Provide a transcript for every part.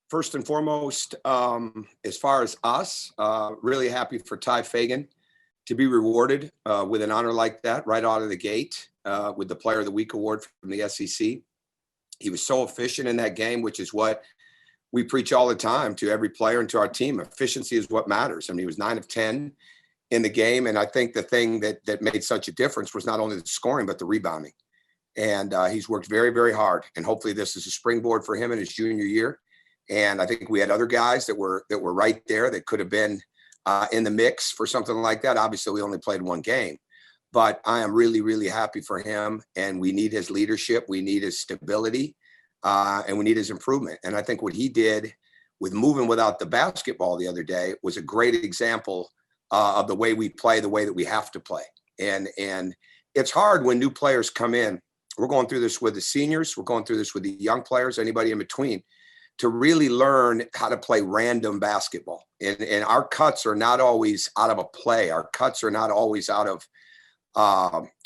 First and foremost, as far as us, really happy for Ty Fagan to be rewarded with an honor like that right out of the gate with the Player of the Week award from the SEC. He was so efficient in that game, which is what we preach all the time to every player and to our team. Efficiency is what matters. I mean, he was 9 of 10 in the game. And I think the thing that made such a difference was not only the scoring, but the rebounding. And he's worked very, very hard. And hopefully this is a springboard for him in his junior year. And I think we had other guys that were right there that could have been in the mix for something like that. Obviously, we only played one game. But I am really, really happy for him. And we need his leadership. We need his stability. And we need his improvement. And I think what he did with moving without the basketball the other day was a great example of the way we play, the way that we have to play. And it's hard when new players come in. We're going through this with the seniors. We're going through this with the young players, anybody in between, to really learn how to play random basketball. And our cuts are not always out of a play. Our cuts are not always out of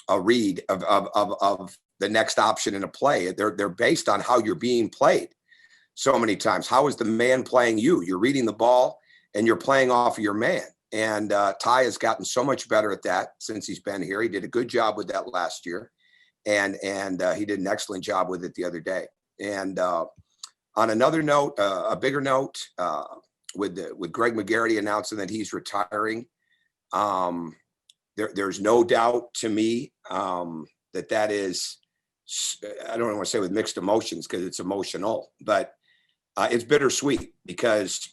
a read of the next option in a play. They're based on how you're being played so many times. How is the man playing you? You're reading the ball and you're playing off of your man. And Ty has gotten so much better at that since he's been here. He did a good job with that last year. And he did an excellent job with it the other day. And on another note, a bigger note, with Greg McGarity announcing that he's retiring, there's no doubt to me that is, I don't want to say with mixed emotions because it's emotional, but it's bittersweet because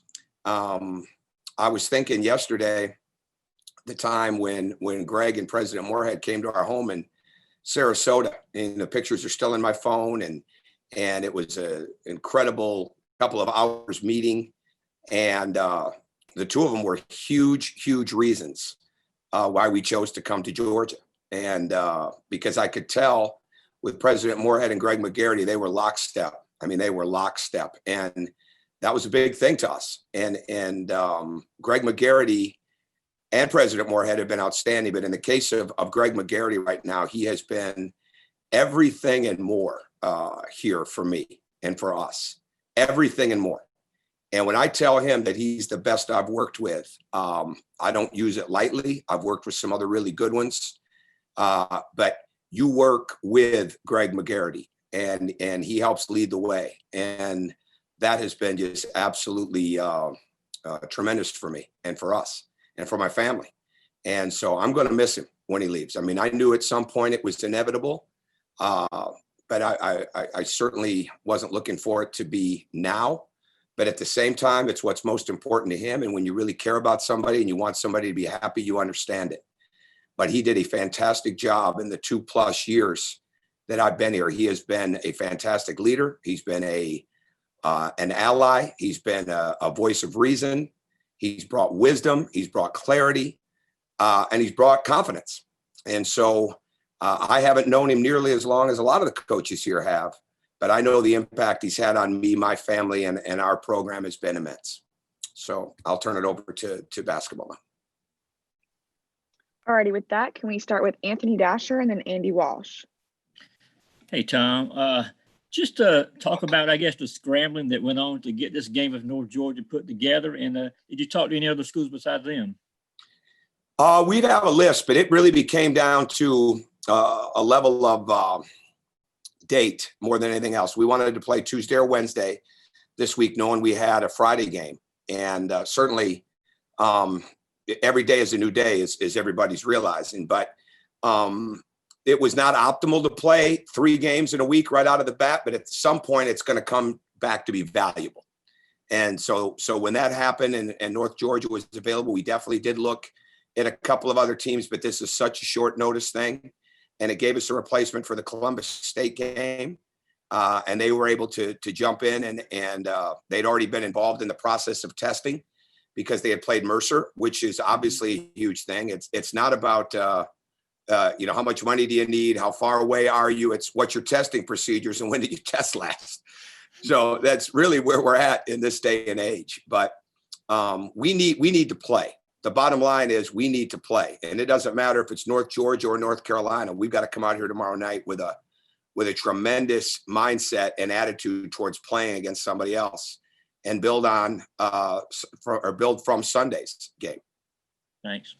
I was thinking yesterday, the time when Greg and President Moorhead came to our home in Sarasota, and the pictures are still in my phone, and it was an incredible couple of hours meeting, and the two of them were huge reasons why we chose to come to Georgia, and because I could tell with President Moorhead and Greg McGarity, they were lockstep. I mean, they were lockstep, and that was a big thing to us. And Greg McGarity and President Moorhead have been outstanding. But in the case of Greg McGarity right now, he has been everything and more here for me and for us, everything and more. And when I tell him that he's the best I've worked with, I don't use it lightly. I've worked with some other really good ones, but you work with Greg McGarity and he helps lead the way. And that has been just absolutely tremendous for me and for us and for my family. And so I'm going to miss him when he leaves. I mean, I knew at some point it was inevitable, but I certainly wasn't looking for it to be now. But at the same time, it's what's most important to him. And when you really care about somebody and you want somebody to be happy, you understand it. But he did a fantastic job in the 2+ years that I've been here. He has been a fantastic leader. He's been an ally. He's been a voice of reason. He's brought wisdom. He's brought clarity, and he's brought confidence. And so I haven't known him nearly as long as a lot of the coaches here have, but I know the impact he's had on me, my family, and our program has been immense. So I'll turn it over to basketball now. All righty, with that, can we start with Anthony Dasher and then Andy Walsh? Hey, Tom. Just to talk about, I guess, the scrambling that went on to get this game of North Georgia put together. And did you talk to any other schools besides them? We'd have a list, but it really came down to a level of date more than anything else. We wanted to play Tuesday or Wednesday this week, knowing we had a Friday game. And certainly every day is a new day, as everybody's realizing. But it was not optimal to play 3 games in a week right out of the bat, but at some point it's going to come back to be valuable. And so when that happened and North Georgia was available, we definitely did look at a couple of other teams, but this is such a short notice thing. And it gave us a replacement for the Columbus State game. And they were able to jump in and they'd already been involved in the process of testing because they had played Mercer, which is obviously a huge thing. It's not about, how much money do you need? How far away are you? It's what's your testing procedures and when did you test last? So that's really where we're at in this day and age. But we need to play. The bottom line is we need to play. And it doesn't matter if it's North Georgia or North Carolina. We've got to come out here tomorrow night with a tremendous mindset and attitude towards playing against somebody else. and build on build from Sunday's game. Thanks.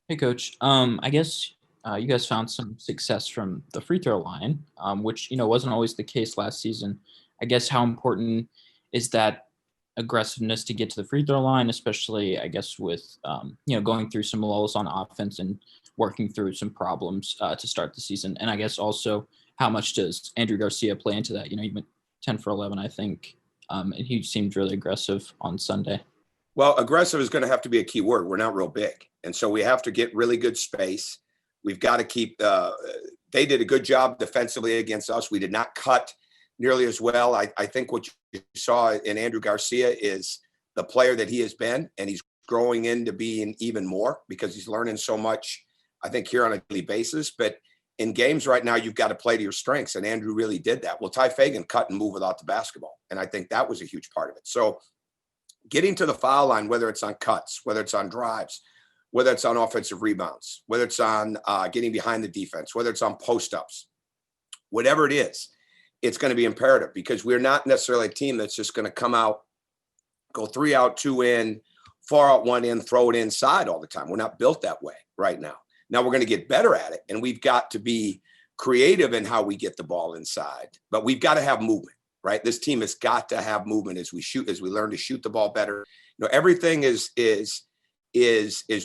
Hey, Coach. I guess you guys found some success from the free throw line, which wasn't always the case last season. I guess how important is that aggressiveness to get to the free throw line, especially I guess with going through some lulls on offense and working through some problems to start the season, and I guess also how much does Andrew Garcia play into that? He went 10 for 11, I think, and he seemed really aggressive on Sunday. Well, aggressive is going to have to be a key word. We're not real big, and so we have to get really good space. We've got to keep. They did a good job defensively against us. We did not cut nearly as well. I think what you saw in Andrew Garcia is the player that he has been, and he's growing into being even more because he's learning so much, I think, here on a daily basis. But in games right now, you've got to play to your strengths, and Andrew really did that. Well, Ty Fagan cut and move without the basketball, and I think that was a huge part of it. So getting to the foul line, whether it's on cuts, whether it's on drives, whether it's on offensive rebounds, whether it's on getting behind the defense, whether it's on post-ups, whatever it is, it's going to be imperative because we're not necessarily a team that's just going to come out, go 3 out, 2 in, 4 out, 1 in, throw it inside all the time. We're not built that way right now. Now we're going to get better at it, and we've got to be creative in how we get the ball inside, but we've got to have movement, right? This team has got to have movement as we shoot, as we learn to shoot the ball better. Everything is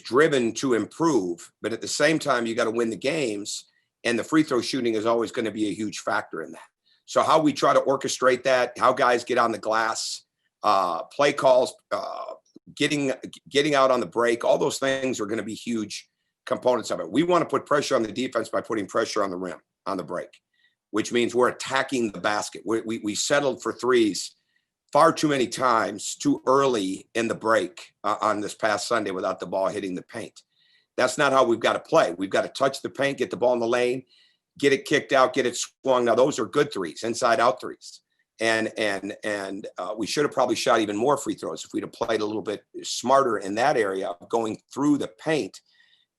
driven to improve, but at the same time, you got to win the games, and the free throw shooting is always going to be a huge factor in that. So how we try to orchestrate that, how guys get on the glass, play calls, getting out on the break, all those things are going to be huge components of it. We want to put pressure on the defense by putting pressure on the rim, on the break, which means we're attacking the basket. We settled for threes far too many times, too early in the break on this past Sunday without the ball hitting the paint. That's not how we've got to play. We've got to touch the paint, get the ball in the lane, get it kicked out, get it swung. Now those are good threes, inside out threes. And we should have probably shot even more free throws if we'd have played a little bit smarter in that area of going through the paint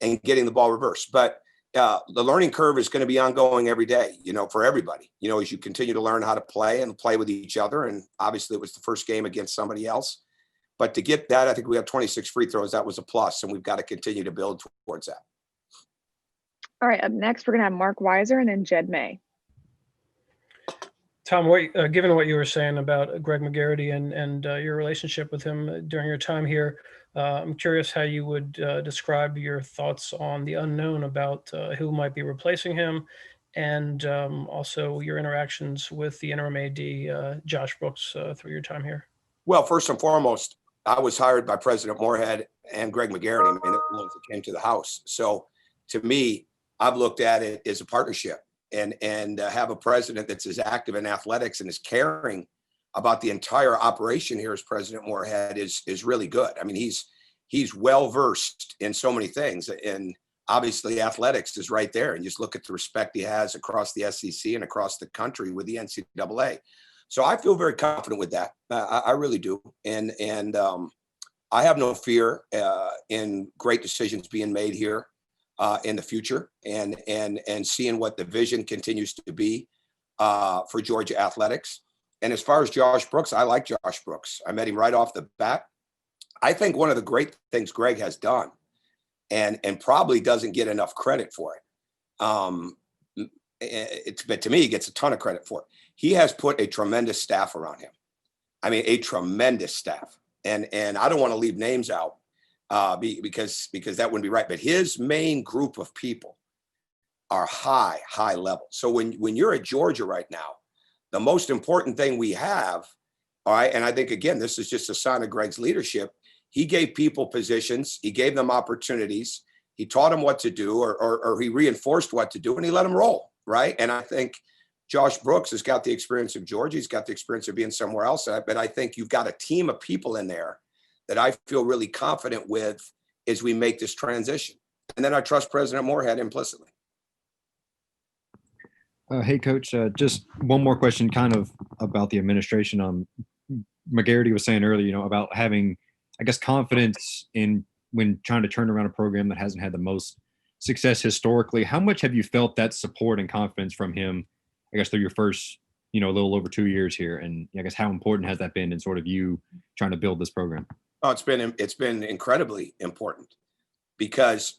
and getting the ball reversed. But the learning curve is going to be ongoing every day, for everybody, as you continue to learn how to play and play with each other. And obviously it was the first game against somebody else, but to get that, I think we have 26 free throws. That was a plus, and we've got to continue to build towards that. All right, up next, we're going to have Mark Weiser and then Jed May. Tom, given what you were saying about Greg McGarity and your relationship with him during your time here, I'm curious how you would describe your thoughts on the unknown about who might be replacing him, and also your interactions with the interim AD, Josh Brooks, through your time here. Well, first and foremost, I was hired by President Moorhead and Greg McGarity. I mean, it came to the house. So to me, I've looked at it as a partnership, and have a president that's as active in athletics and is caring about the entire operation here as President Moorhead is really good. I mean, he's well versed in so many things, and obviously athletics is right there. And just look at the respect he has across the SEC and across the country with the NCAA. So I feel very confident with that. I really do, and I have no fear in great decisions being made here in the future, and seeing what the vision continues to be for Georgia athletics. And as far as Josh Brooks, I like Josh Brooks. I met him right off the bat. I think one of the great things Greg has done, and probably doesn't get enough credit for it, but to me, he gets a ton of credit for it. He has put a tremendous staff around him. I mean, a tremendous staff. And I don't want to leave names out because that wouldn't be right. But his main group of people are high level. So when you're at Georgia right now, the most important thing we have, all right, and I think, again, this is just a sign of Greg's leadership. He gave people positions. He gave them opportunities. He taught them what to do, or he reinforced what to do, and he let them roll, right? And I think Josh Brooks has got the experience of Georgia. He's got the experience of being somewhere else. But I think you've got a team of people in there that I feel really confident with as we make this transition. And then I trust President Moorhead implicitly. Hey, Coach, just one more question kind of about the administration. McGarity was saying earlier, about having, I guess, confidence in when trying to turn around a program that hasn't had the most success historically. How much have you felt that support and confidence from him, I guess, through your first a little over 2 years here, and I guess how important has that been in sort of you trying to build this program? Oh, it's been incredibly important because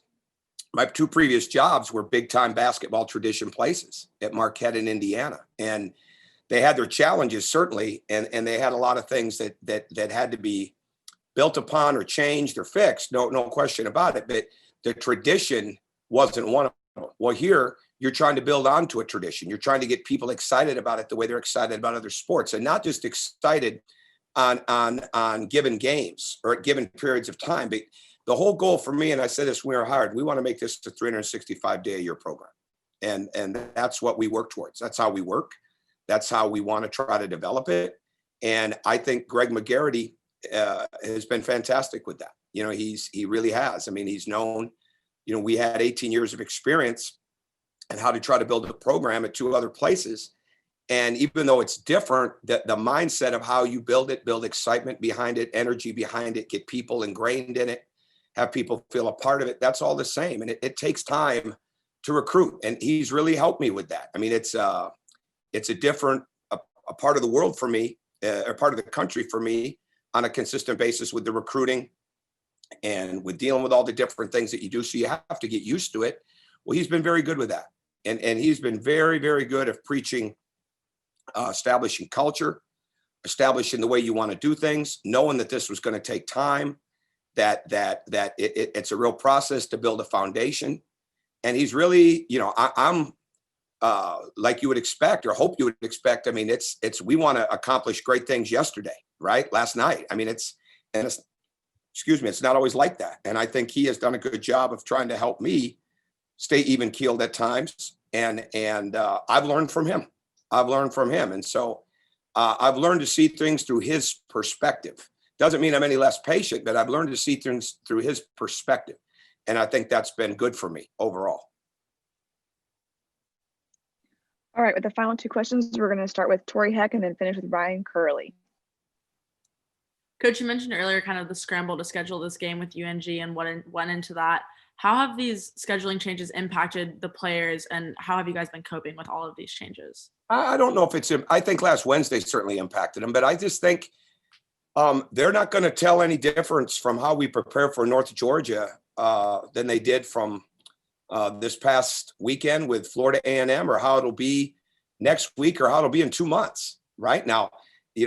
my 2 previous jobs were big time basketball tradition places at Marquette in Indiana, and they had their challenges certainly, and they had a lot of things that had to be built upon or changed or fixed. No question about it. But the tradition wasn't one of them. Well, here you're trying to build onto a tradition. You're trying to get people excited about it the way they're excited about other sports, and not just excited on given games or at given periods of time. But the whole goal for me, and I said this when we were hired, we want to make this a 365-day-a-year program, and that's what we work towards. That's how we work. That's how we want to try to develop it. And I think Greg McGarity has been fantastic with that. He really has. I mean, he's known. We had 18 years of experience and how to try to build a program at 2 other places. And even though it's different, the mindset of how you build it, build excitement behind it, energy behind it, get people ingrained in it, have people feel a part of it, that's all the same. And it takes time to recruit. And he's really helped me with that. I mean, it's a different a part of the world for me, or part of the country for me on a consistent basis with the recruiting and with dealing with all the different things that you do. So you have to get used to it. Well, he's been very good with that. And he's been very, very good at preaching, establishing culture, establishing the way you want to do things, knowing that this was going to take time, that it's a real process to build a foundation. And he's really, I'm like you would expect or hope you would expect. I mean, we want to accomplish great things yesterday, right? Last night. I mean, it's not always like that. And I think he has done a good job of trying to help me stay even keeled at times. And I've learned from him. And so I've learned to see things through his perspective. Doesn't mean I'm any less patient, but I've learned to see things through his perspective. And I think that's been good for me overall. All right, with the final 2 questions, we're going to start with Tori Heck and then finish with Ryan Curley. Coach, you mentioned earlier kind of the scramble to schedule this game with UNG and what went into that. How have these scheduling changes impacted the players, and how have you guys been coping with all of these changes? I don't know if I think last Wednesday certainly impacted them, but I just think they're not going to tell any difference from how we prepare for North Georgia than they did from this past weekend with Florida A&M, or how it'll be next week, or how it'll be in 2 months. Right now,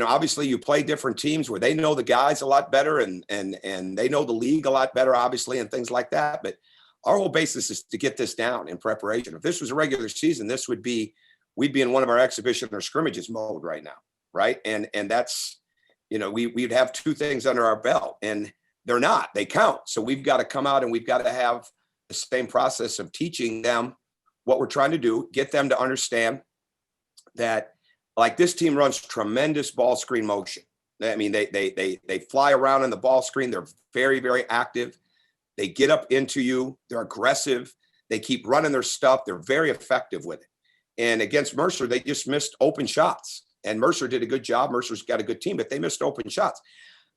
obviously you play different teams where they know the guys a lot better and they know the league a lot better, obviously, and things like that. But our whole basis is to get this down in preparation. If this was a regular season, we'd be in one of our exhibition or scrimmages mode right now. Right. And that's, we'd have 2 things under our belt, and they're not, they count. So we've got to come out and we've got to have the same process of teaching them what we're trying to do, get them to understand that, like, this team runs tremendous ball screen motion. I mean, they fly around in the ball screen. They're very, very active. They get up into you. They're aggressive. They keep running their stuff. They're very effective with it. And against Mercer, they just missed open shots. And Mercer did a good job. Mercer's got a good team, but they missed open shots.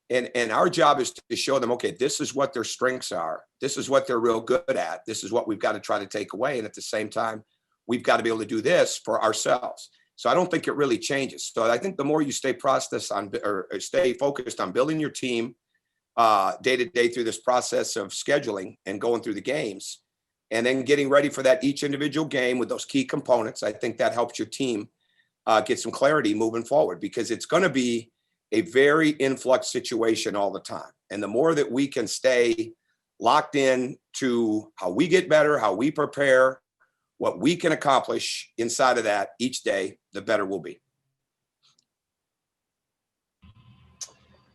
And our job is to show them, okay, this is what their strengths are. This is what they're real good at. This is what we've got to try to take away. And at the same time, we've got to be able to do this for ourselves. So I don't think it really changes. So I think the more you stay stay focused on building your team day to day through this process of scheduling and going through the games, and then getting ready for that each individual game with those key components, I think that helps your team get some clarity moving forward, because it's going to be a very influx situation all the time. And the more that we can stay locked in to how we get better, how we prepare, what we can accomplish inside of that each day, the better we'll be.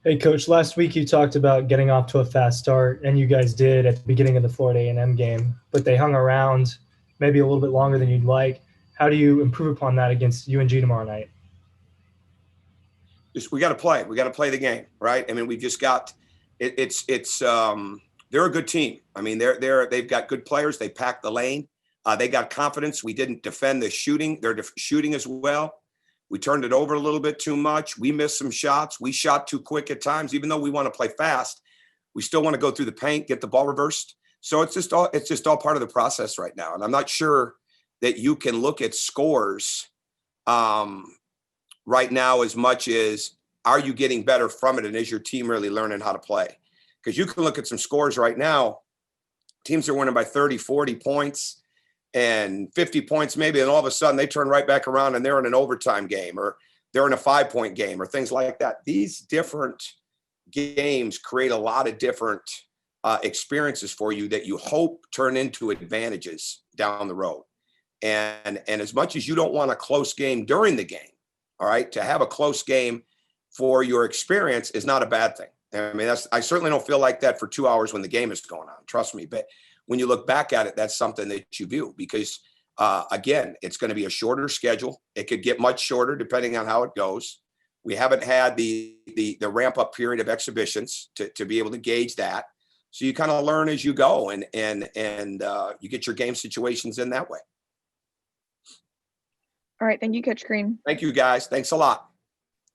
Hey, Coach, last week you talked about getting off to a fast start, and you guys did at the beginning of the Florida A&M game, but they hung around maybe a little bit longer than you'd like. How do you improve upon that against UNG tomorrow night? We got to play. We got to play the game, right? I mean, we've just got they're a good team. I mean, they've got good players. They pack the lane. They got confidence. We didn't defend the shooting. They're shooting as well. We turned it over a little bit too much. We missed some shots. We shot too quick at times. Even though we want to play fast, we still want to go through the paint, get the ball reversed. So it's just all part of the process right now. And I'm not sure that you can look at scores right now as much as are you getting better from it, and is your team really learning how to play? Because you can look at some scores right now. Teams are winning by 30, 40 points and 50 points maybe, and all of a sudden they turn right back around and they're in an overtime game, or they're in a 5-point game, or things like that. These different games create a lot of different experiences for you that you hope turn into advantages down the road. And as much as you don't want a close game during the game, all right, to have a close game for your experience is not a bad thing. I mean, I certainly don't feel like that for 2 hours when the game is going on, trust me. But when you look back at it, that's something that you view, because again, it's going to be a shorter schedule. It could get much shorter depending on how it goes. We haven't had the ramp up period of exhibitions to be able to gauge that. So you kind of learn as you go, and you get your game situations in that way. All right. Thank you, Coach Crean. Thank you, guys. Thanks a lot.